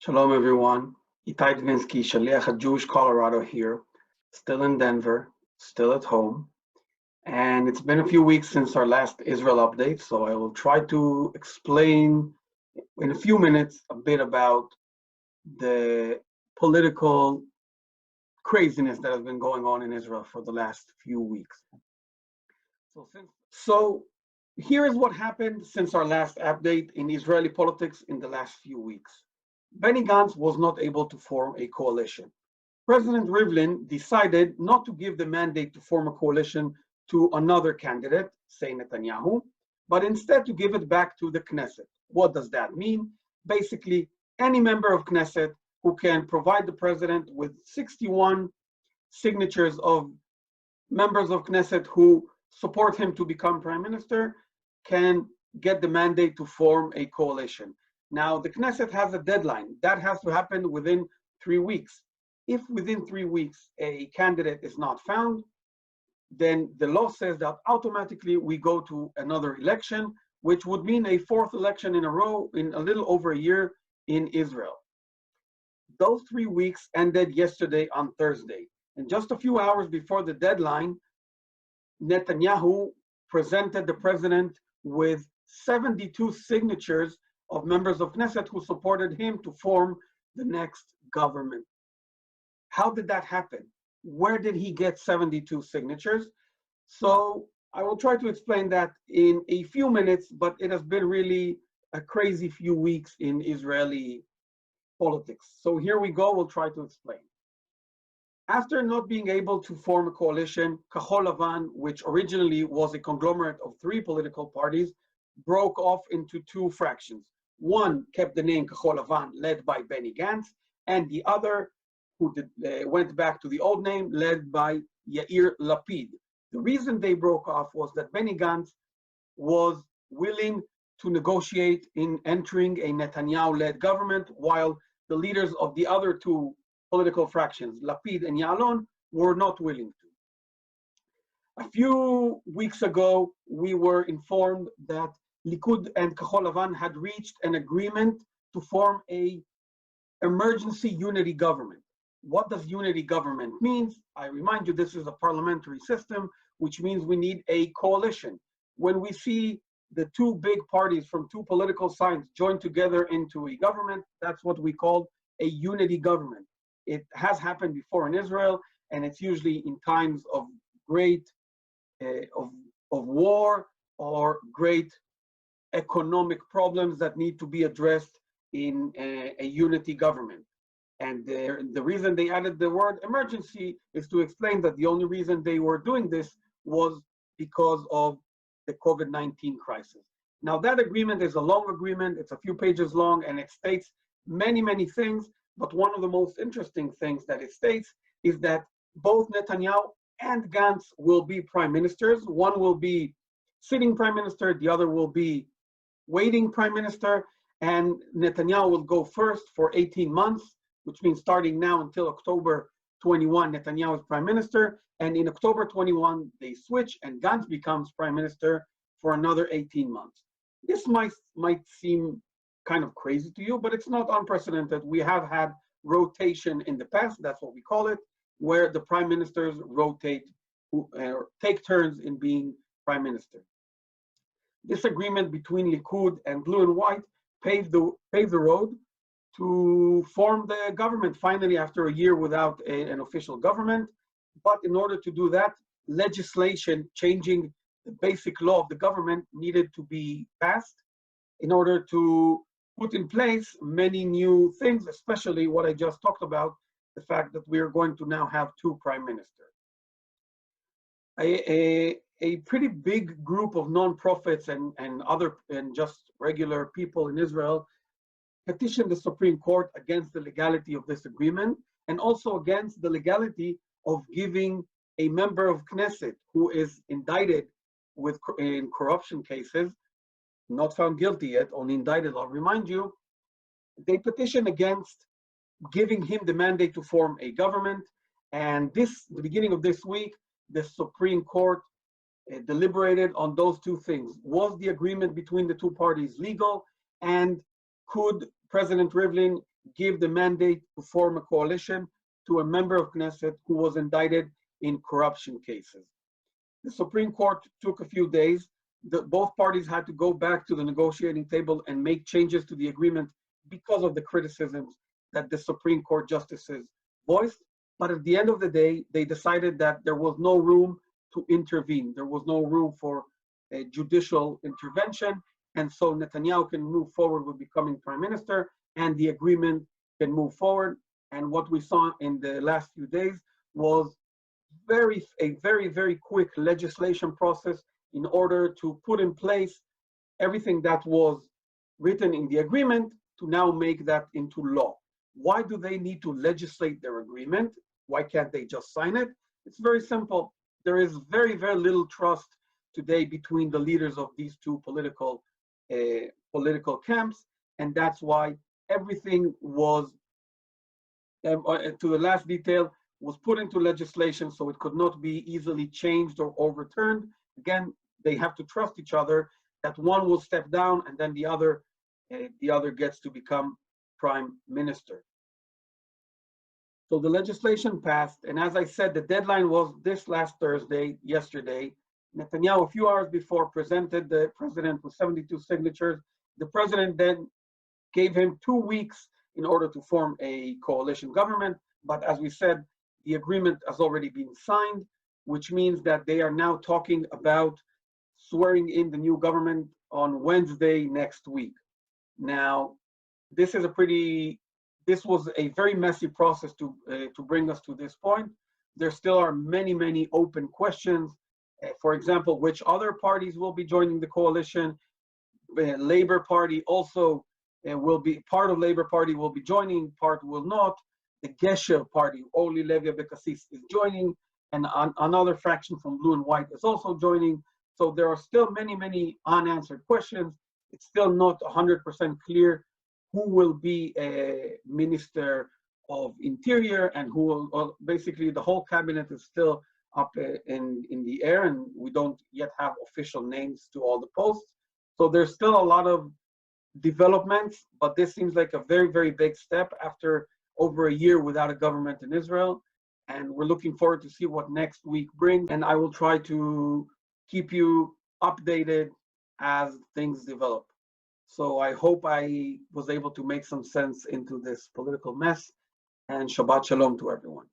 Shalom, everyone. Itai Dvinsky, Shaliach at Jewish Colorado here, still in Denver, still at home. And it's been a few weeks since our last Israel update, so I will try to explain in a few minutes a bit about the political craziness that has been going on in Israel for the last few weeks. So here is what happened since our last update in Israeli politics in the last few weeks. Benny Gantz was not able to form a coalition. President Rivlin decided not to give the mandate to form a coalition to another candidate, say Netanyahu, but instead to give it back to the Knesset. What does that mean? Basically, any member of Knesset who can provide the president with 61 signatures of members of Knesset who support him to become prime minister can get the mandate to form a coalition. Now, the Knesset has a deadline. That has to happen within 3 weeks. If within 3 weeks a candidate is not found, then the law says that automatically we go to another election, which would mean a fourth election in a row in a little over a year in Israel. Those 3 weeks ended yesterday on Thursday. And just a few hours before the deadline, Netanyahu presented the president with 72 signatures of members of Knesset who supported him to form the next government. How did that happen? Where did he get 72 signatures? So I will try to explain that in a few minutes, but it has been really a crazy few weeks in Israeli politics. So here we go, we'll try to explain. After not being able to form a coalition, Kahol Lavan, which originally was a conglomerate of 3 political parties, broke off into 2 fractions. One kept the name Kahol Lavan, led by Benny Gantz, and the other, who went back to the old name, led by Yair Lapid. The reason they broke off was that Benny Gantz was willing to negotiate in entering a Netanyahu-led government, while the leaders of the other 2 political fractions, Lapid and Ya'alon, were not willing to. A few weeks ago, we were informed that Likud and Kahol Lavan had reached an agreement to form a emergency unity government. What does unity government mean? I remind you, this is a parliamentary system, which means we need a coalition. When we see the 2 big parties from 2 political sides join together into a government, that's what we call a unity government. It has happened before in Israel, and it's usually in times of great of war or great economic problems that need to be addressed in a unity government. And the reason they added the word emergency is to explain that the only reason they were doing this was because of the COVID-19 crisis. Now, that agreement is a long agreement. It's a few pages long, and it states many, many things. But one of the most interesting things that it states is that both Netanyahu and Gantz will be prime ministers. One will be sitting prime minister, the other will be waiting prime minister, and Netanyahu will go first for 18 months, which means starting now until October 21, Netanyahu is prime minister, and in October 21, they switch and Gantz becomes prime minister for another 18 months. This might seem kind of crazy to you, but it's not unprecedented. We have had rotation in the past, that's what we call it, where the prime ministers rotate, take turns in being prime minister. This agreement between Likud and Blue and White paved the road to form the government finally after a year without an official government. But in order to do that, legislation changing the basic law of the government needed to be passed in order to put in place many new things, especially what I just talked about, the fact that we are going to now have 2 prime ministers. A pretty big group of non-profits and just regular people in Israel petitioned the Supreme Court against the legality of this agreement and also against the legality of giving a member of Knesset who is indicted in corruption cases, not found guilty yet, only indicted, I'll remind you, they petitioned against giving him the mandate to form a government. And the beginning of this week, the Supreme Court deliberated on those 2 things. Was the agreement between the 2 parties legal? And could President Rivlin give the mandate to form a coalition to a member of Knesset who was indicted in corruption cases. The Supreme Court took a few days. Both parties had to go back to the negotiating table and make changes to the agreement because of the criticisms that the Supreme Court justices voiced. But at the end of the day, they decided that there was no room to intervene. There was no room for a judicial intervention. And so Netanyahu can move forward with becoming prime minister, and the agreement can move forward. And what we saw in the last few days was a very quick legislation process in order to put in place everything that was written in the agreement to now make that into law. Why do they need to legislate their agreement? Why can't they just sign it? It's very simple. There is very little trust today between the leaders of these two political camps, and that's why everything was, to the last detail, was put into legislation so it could not be easily changed or overturned. Again, they have to trust each other that one will step down and then the other gets to become prime minister. So the legislation passed, and as I said, the deadline was this last Thursday, yesterday. Netanyahu, a few hours before, presented the president with 72 signatures. The president then gave him 2 weeks in order to form a coalition government. But as we said, the agreement has already been signed, which means that they are now talking about swearing in the new government on Wednesday next week. Now, this was a very messy process to bring us to this point. There still are many open questions. For example, which other parties will be joining the coalition? Labor Party also will be, part of Labor Party will be joining, part will not. The Gesher Party, Orly Levy Abecasis, is joining, and another faction from Blue and White is also joining. So there are still many unanswered questions. It's still not 100% clear who will be a Minister of Interior and who will, basically the whole cabinet is still up in the air, and we don't yet have official names to all the posts. So there's still a lot of developments, but this seems like a very big step after over a year without a government in Israel. And we're looking forward to see what next week brings. And I will try to keep you updated as things develop. So I hope I was able to make some sense into this political mess, and Shabbat Shalom to everyone.